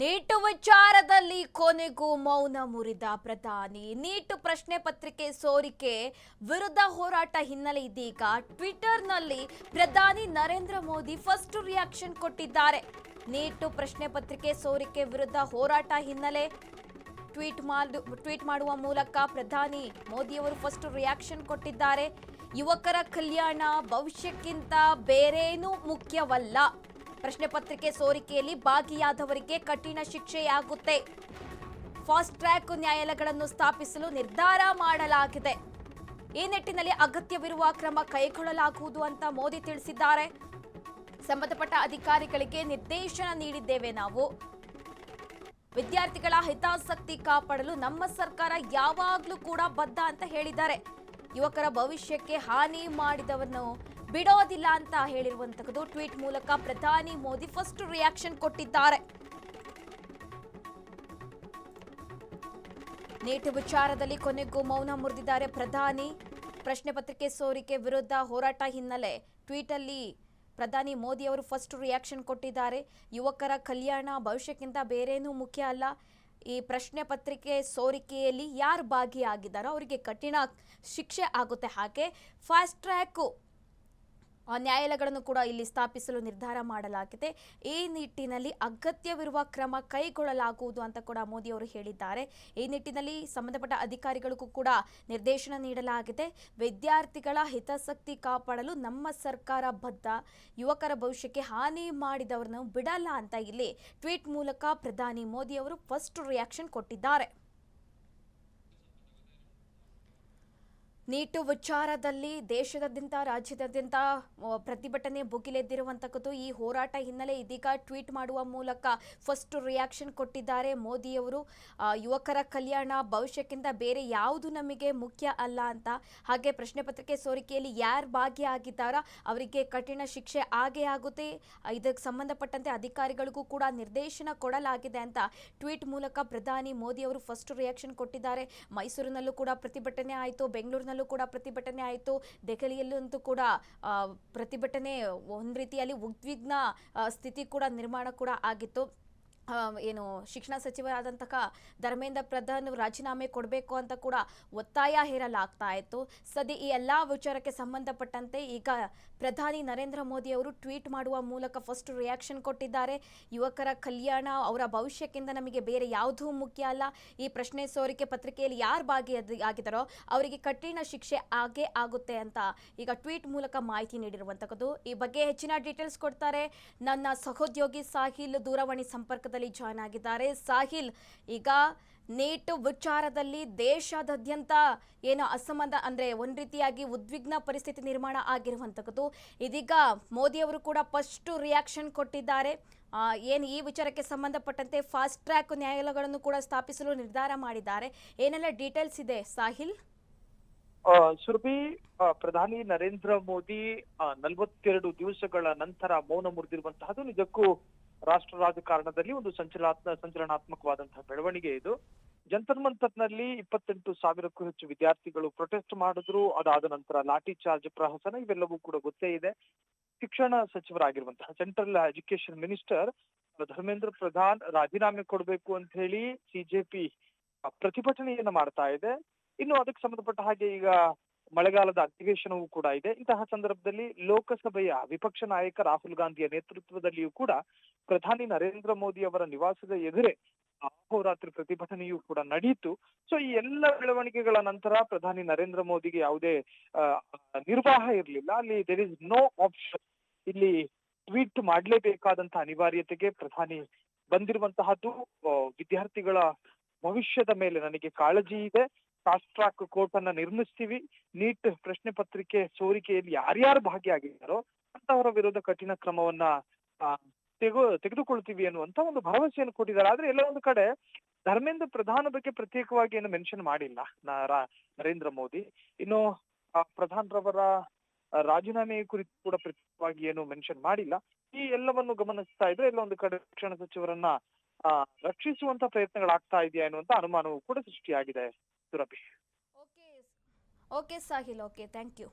Neat ವಿಚಾರದಲ್ಲಿ ಕೊನೆಗೂ ಮೌನ ಮುರಿದ ಪ್ರಧಾನಿ. ನೀಟ್ ಪ್ರಶ್ನೆ ಪತ್ರಿಕೆ ಸೋರಿಕೆ ವಿರುದ್ಧ ಹೋರಾಟ ಹಿನ್ನೆಲೆ ಇದೀಗ ಟ್ವಿಟರ್ನಲ್ಲಿ ಪ್ರಧಾನಿ ನರೇಂದ್ರ ಮೋದಿ ಫಸ್ಟ್ ರಿಯಾಕ್ಷನ್ ಕೊಟ್ಟಿದ್ದಾರೆ. ನೀಟ್ ಪ್ರಶ್ನೆ ಪತ್ರಿಕೆ ಸೋರಿಕೆ ವಿರುದ್ಧ ಹೋರಾಟ ಹಿನ್ನೆಲೆ ಟ್ವೀಟ್ ಮಾಡುವ ಮೂಲಕ ಪ್ರಧಾನಿ ಮೋದಿಯವರು ಫಸ್ಟ್ ರಿಯಾಕ್ಷನ್ ಕೊಟ್ಟಿದ್ದಾರೆ. ಯುವಕರ ಕಲ್ಯಾಣ ಭವಿಷ್ಯಕ್ಕಿಂತ ಬೇರೇನೂ ಮುಖ್ಯವಲ್ಲ. ಪ್ರಶ್ನೆ ಪತ್ರಿಕೆ ಸೋರಿಕೆಯಲ್ಲಿ ಭಾಗಿಯಾದವರಿಗೆ ಕಠಿಣ ಶಿಕ್ಷೆಯಾಗುತ್ತೆ. ಫಾಸ್ಟ್ ಟ್ರ್ಯಾಕ್ ನ್ಯಾಯಾಲಯಗಳನ್ನು ಸ್ಥಾಪಿಸಲು ನಿರ್ಧಾರ ಮಾಡಲಾಗಿದೆ. ಈ ನಿಟ್ಟಿನಲ್ಲಿ ಅಗತ್ಯವಿರುವ ಕ್ರಮ ಕೈಗೊಳ್ಳಲಾಗುವುದು ಅಂತ ಮೋದಿ ತಿಳಿಸಿದ್ದಾರೆ. ಸಂಬಂಧಪಟ್ಟ ಅಧಿಕಾರಿಗಳಿಗೆ ನಿರ್ದೇಶನ ನೀಡಿದ್ದೇವೆ. ನಾವು ವಿದ್ಯಾರ್ಥಿಗಳ ಹಿತಾಸಕ್ತಿ ಕಾಪಾಡಲು ನಮ್ಮ ಸರ್ಕಾರ ಯಾವಾಗಲೂ ಕೂಡ ಬದ್ಧ ಅಂತ ಹೇಳಿದ್ದಾರೆ. ಯುವಕರ ಭವಿಷ್ಯಕ್ಕೆ ಹಾನಿ ಮಾಡಿದವರನ್ನು ಬಿಡೋದಿಲ್ಲ ಅಂತ ಹೇಳಿರುವಂತದ್ದು ಟ್ವೀಟ್ ಮೂಲಕ ಪ್ರಧಾನಿ ಮೋದಿ ಫಸ್ಟ್ ರಿಯಾಕ್ಷನ್ ಕೊಟ್ಟಿದ್ದಾರೆ. ನೀಟ್ ವಿಚಾರದಲ್ಲಿ ಕೊನೆಗೂ ಮೌನ ಮುರಿದಿದ್ದಾರೆ ಪ್ರಧಾನಿ. ಪ್ರಶ್ನೆ ಪತ್ರಿಕೆ ಸೋರಿಕೆ ವಿರುದ್ಧ ಹೋರಾಟ ಹಿನ್ನೆಲೆ ಟ್ವೀಟ್ ಅಲ್ಲಿ ಪ್ರಧಾನಿ ಮೋದಿ ಅವರು ಫಸ್ಟ್ ರಿಯಾಕ್ಷನ್ ಕೊಟ್ಟಿದ್ದಾರೆ. ಯುವಕರ ಕಲ್ಯಾಣ ಭವಿಷ್ಯಕ್ಕಿಂತ ಬೇರೇನೂ ಮುಖ್ಯ ಅಲ್ಲ. ಈ ಪ್ರಶ್ನೆ ಪತ್ರಿಕೆ ಸೋರಿಕೆಯಲ್ಲಿ ಯಾರು ಭಾಗಿಯಾಗಿದ್ದಾರೋ ಅವರಿಗೆ ಕಠಿಣ ಶಿಕ್ಷೆ ಆಗುತ್ತೆ. ಹಾಗೆ ಫಾಸ್ಟ್ ಟ್ರ್ಯಾಕ್ ನ್ಯಾಯಾಲಯಗಳನ್ನು ಕೂಡ ಇಲ್ಲಿ ಸ್ಥಾಪಿಸಲು ನಿರ್ಧಾರ ಮಾಡಲಾಗಿದೆ. ಈ ನಿಟ್ಟಿನಲ್ಲಿ ಅಗತ್ಯವಿರುವ ಕ್ರಮ ಕೈಗೊಳ್ಳಲಾಗುವುದು ಅಂತ ಕೂಡ ಮೋದಿ ಅವರು ಹೇಳಿದ್ದಾರೆ. ಈ ನಿಟ್ಟಿನಲ್ಲಿ ಸಂಬಂಧಪಟ್ಟ ಅಧಿಕಾರಿಗಳಿಗೂ ಕೂಡ ನಿರ್ದೇಶನ ನೀಡಲಾಗಿದೆ. ವಿದ್ಯಾರ್ಥಿಗಳ ಹಿತಾಸಕ್ತಿ ಕಾಪಾಡಲು ನಮ್ಮ ಸರ್ಕಾರ ಬದ್ಧ. ಯುವಕರ ಭವಿಷ್ಯಕ್ಕೆ ಹಾನಿ ಮಾಡಿದವರನ್ನು ಬಿಡಲ್ಲ ಅಂತ ಇಲ್ಲಿ ಟ್ವೀಟ್ ಮೂಲಕ ಪ್ರಧಾನಿ ಮೋದಿ ಅವರು ಫಸ್ಟ್ ರಿಯಾಕ್ಷನ್ ಕೊಟ್ಟಿದ್ದಾರೆ. ನೀಟ್ ವಿಚಾರದಲ್ಲಿ ದೇಶದಾದ್ಯಂತ ರಾಜ್ಯದಾದ್ಯಂತ ಪ್ರತಿಭಟನೆ ಭುಗಿಲೆದ್ದಿರುವಂತಕ್ಕದ್ದು. ಈ ಹೋರಾಟ ಹಿನ್ನೆಲೆ ಇದೀಗ ಟ್ವೀಟ್ ಮಾಡುವ ಮೂಲಕ ಫಸ್ಟ್ ರಿಯಾಕ್ಷನ್ ಕೊಟ್ಟಿದ್ದಾರೆ ಮೋದಿಯವರು. ಯುವಕರ ಕಲ್ಯಾಣ ಭವಿಷ್ಯಕ್ಕಿಂತ ಬೇರೆ ಯಾವುದು ನಮಗೆ ಮುಖ್ಯ ಅಲ್ಲ ಅಂತ. ಹಾಗೆ ಪ್ರಶ್ನೆ ಪತ್ರಿಕೆ ಸೋರಿಕೆಯಲ್ಲಿ ಯಾರು ಭಾಗಿಯಾಗಿದ್ದಾರೋ ಅವರಿಗೆ ಕಠಿಣ ಶಿಕ್ಷೆ ಆಗೇ ಆಗುತ್ತೆ. ಇದಕ್ಕೆ ಸಂಬಂಧಪಟ್ಟಂತೆ ಅಧಿಕಾರಿಗಳಿಗೂ ಕೂಡ ನಿರ್ದೇಶನ ಕೊಡಲಾಗಿದೆ ಅಂತ ಟ್ವೀಟ್ ಮೂಲಕ ಪ್ರಧಾನಿ ಮೋದಿ ಅವರು ಫಸ್ಟ್ ರಿಯಾಕ್ಷನ್ ಕೊಟ್ಟಿದ್ದಾರೆ. ಮೈಸೂರಿನಲ್ಲೂ ಕೂಡ ಪ್ರತಿಭಟನೆ ಆಯಿತು, ಬೆಂಗಳೂರಿನಲ್ಲೂ ಕೂಡ ಪ್ರತಿಭಟನೆ ಆಯಿತು, ದೆಹಲಿಯಲ್ಲಂತೂ ಕೂಡ ಪ್ರತಿಭಟನೆ ಒಂದು ರೀತಿಯಲ್ಲಿ ಉದ್ವಿಗ್ನ ಸ್ಥಿತಿ ಕೂಡ ನಿರ್ಮಾಣ ಕೂಡ ಆಗಿತ್ತು. ಏನು ಶಿಕ್ಷಣ ಸಚಿವರಾದಂತಹ ಧರ್ಮೇಂದ್ರ ಪ್ರಧಾನ್ ರಾಜೀನಾಮೆ ಕೊಡಬೇಕು ಅಂತ ಕೂಡ ಒತ್ತಾಯ ಹೇರಲಾಗ್ತಾ ಇತ್ತು. ಸದ್ಯ ಈ ಎಲ್ಲ ವಿಚಾರಕ್ಕೆ ಸಂಬಂಧಪಟ್ಟಂತೆ ಈಗ ಪ್ರಧಾನಿ ನರೇಂದ್ರ ಮೋದಿ ಅವರು ಟ್ವೀಟ್ ಮಾಡುವ ಮೂಲಕ ಫಸ್ಟ್ ರಿಯಾಕ್ಷನ್ ಕೊಟ್ಟಿದ್ದಾರೆ. ಯುವಕರ ಕಲ್ಯಾಣ ಅವರ ಭವಿಷ್ಯಕ್ಕಿಂತ ನಮಗೆ ಬೇರೆ ಯಾವುದೂ ಮುಖ್ಯ ಅಲ್ಲ. ಈ ಪ್ರಶ್ನೆ ಸೋರಿಕೆ ಪತ್ರಿಕೆಯಲ್ಲಿ ಯಾರು ಭಾಗಿಯಾಗಿದ್ದಾರೋ ಅವರಿಗೆ ಕಠಿಣ ಶಿಕ್ಷೆ ಆಗೇ ಆಗುತ್ತೆ ಅಂತ ಈಗ ಟ್ವೀಟ್ ಮೂಲಕ ಮಾಹಿತಿ ನೀಡಿರುವಂತದ್ದು. ಈ ಬಗ್ಗೆ ಹೆಚ್ಚಿನ ಡೀಟೇಲ್ಸ್ ಕೊಡ್ತಾರೆ ನನ್ನ ಸಹೋದ್ಯೋಗಿ ಸಾಹಿಲ್ ದೂರವಾಣಿ ಸಂಪರ್ಕದಲ್ಲಿ ಜಾಯ್ನ್ ಆಗಿದ್ದಾರೆ. ಸಾಹಿಲ್, ಈಗ ನೀಟ್ ವಿಚಾರದಲ್ಲಿ ದೇಶಾದ್ಯಂತ ಏನು ಅಸಮಾಧಾನ ಅಂದ್ರೆ ಒಂದ್ ರೀತಿಯಾಗಿ ಉದ್ವಿಗ್ನ ಪರಿಸ್ಥಿತಿ ನಿರ್ಮಾಣ ಆಗಿರುವಂತದ್ದು. ಇದೀಗ ಮೋದಿ ಅವರು ಕೂಡ ಫಸ್ಟ್ ರಿಯಾಕ್ಷನ್ ಕೊಟ್ಟಿದ್ದಾರೆ. ಏನು ಈ ವಿಚಾರಕ್ಕೆ ಸಂಬಂಧಪಟ್ಟಂತೆ ಫಾಸ್ಟ್ ಟ್ರ್ಯಾಕ್ ನ್ಯಾಯಾಲಯಗಳನ್ನು ಕೂಡ ಸ್ಥಾಪಿಸಲು ನಿರ್ಧಾರ ಮಾಡಿದ್ದಾರೆ. ಏನೆಲ್ಲ ಡೀಟೇಲ್ಸ್ ಇದೆ ಸಾಹಿಲ್? ಸುರಭಿ, ಪ್ರಧಾನಿ ನರೇಂದ್ರ ಮೋದಿ 42 ದಿವಸಗಳ ನಂತರ ಮೌನ ಮುರಿದಿರುವಂತಹದ್ದು ನಿಜಕ್ಕೂ ರಾಷ್ಟ್ರ ರಾಜಕಾರಣದಲ್ಲಿ ಒಂದು ಸಂಚಲನಾತ್ಮಕವಾದಂತಹ ಬೆಳವಣಿಗೆ ಇದು. ಜಂತರ್ ಮಂತರ್ನಲ್ಲಿ 28,000ಕ್ಕೂ ಹೆಚ್ಚು ವಿದ್ಯಾರ್ಥಿಗಳು ಪ್ರೊಟೆಸ್ಟ್ ಮಾಡಿದ್ರು. ಅದಾದ ನಂತರ ಲಾಠಿ ಚಾರ್ಜ್, ಪ್ರಹಸನ ಇವೆಲ್ಲವೂ ಕೂಡ ಗೊತ್ತೇ ಇದೆ. ಶಿಕ್ಷಣ ಸಚಿವರಾಗಿರುವಂತಹ central education minister Dharmendra Pradhan ರಾಜೀನಾಮೆ ಕೊಡಬೇಕು ಅಂತ ಹೇಳಿ ಸಿಜೆಪಿ ಪ್ರತಿಭಟನೆಯನ್ನ ಮಾಡ್ತಾ ಇದೆ. ಇನ್ನು ಅದಕ್ಕೆ ಸಂಬಂಧಪಟ್ಟ ಹಾಗೆ ಈಗ ಮಳೆಗಾಲದ ಅಧಿವೇಶನವೂ ಕೂಡ ಇದೆ. ಇಂತಹ ಸಂದರ್ಭದಲ್ಲಿ ಲೋಕಸಭೆಯ ವಿಪಕ್ಷ ನಾಯಕ ರಾಹುಲ್ ಗಾಂಧಿಯ ನೇತೃತ್ವದಲ್ಲಿಯೂ ಕೂಡ ಪ್ರಧಾನಿ ನರೇಂದ್ರ ಮೋದಿ ಅವರ ನಿವಾಸದ ಎದುರೇ ಅಹೋರಾತ್ರಿ ಪ್ರತಿಭಟನೆಯೂ ಕೂಡ ನಡೆಯಿತು. ಸೊ ಈ ಎಲ್ಲ ಬೆಳವಣಿಗೆಗಳ ನಂತರ ಪ್ರಧಾನಿ ನರೇಂದ್ರ ಮೋದಿಗೆ ಯಾವುದೇ ನಿರ್ವಾಹ ಇರಲಿಲ್ಲ. ಅಲ್ಲಿ ದೇರ್ ಇಸ್ ನೋ ಆಪ್ಷನ್. ಇಲ್ಲಿ ಟ್ವೀಟ್ ಮಾಡಲೇಬೇಕಾದಂತಹ ಅನಿವಾರ್ಯತೆಗೆ ಪ್ರಧಾನಿ ಬಂದಿರುವಂತಹದ್ದು. ವಿದ್ಯಾರ್ಥಿಗಳ ಭವಿಷ್ಯದ ಮೇಲೆ ನನಗೆ ಕಾಳಜಿ ಇದೆ. ಫಾಸ್ಟ್ ಟ್ರ್ಯಾಕ್ ಕೋರ್ಟ್ ಅನ್ನ ನಿರ್ಮಿಸ್ತೀವಿ. ನೀಟ್ ಪ್ರಶ್ನೆ ಪತ್ರಿಕೆ ಸೋರಿಕೆಯಲ್ಲಿ ಯಾರ್ಯಾರು ಭಾಗಿಯಾಗಿದ್ದಾರೋ ಅಂತವರ ವಿರುದ್ಧ ಕಠಿಣ ಕ್ರಮವನ್ನ ತೆಗೆದುಕೊಳ್ತೀವಿ ಅನ್ನುವಂತ ಒಂದು ಭರವಸೆಯನ್ನು ಕೊಟ್ಟಿದ್ದಾರೆ. ಆದ್ರೆ ಎಲ್ಲ ಒಂದು ಕಡೆ ಧರ್ಮೇಂದ್ರ ಪ್ರಧಾನ ಬಗ್ಗೆ ಪ್ರತ್ಯೇಕವಾಗಿ ಏನು ಮೆನ್ಷನ್ ಮಾಡಿಲ್ಲ ನರೇಂದ್ರ ಮೋದಿ. ಇನ್ನು ಪ್ರಧಾನ್ ರವರ ರಾಜೀನಾಮೆ ಕುರಿತು ಕೂಡ ಪ್ರತ್ಯೇಕವಾಗಿ ಏನು ಮೆನ್ಷನ್ ಮಾಡಿಲ್ಲ. ಈ ಎಲ್ಲವನ್ನು ಗಮನಿಸ್ತಾ ಇದ್ರೆ ಎಲ್ಲ ಒಂದು ಕಡೆ ಶಿಕ್ಷಣ ಸಚಿವರನ್ನ ರಕ್ಷಿಸುವಂತ ಪ್ರಯತ್ನಗಳಾಗ್ತಾ ಇದೆಯಾ ಎನ್ನುವಂತ ಅನುಮಾನವೂ ಕೂಡ ಸೃಷ್ಟಿಯಾಗಿದೆ. Surabhi. Okay Sahil, okay, thank you.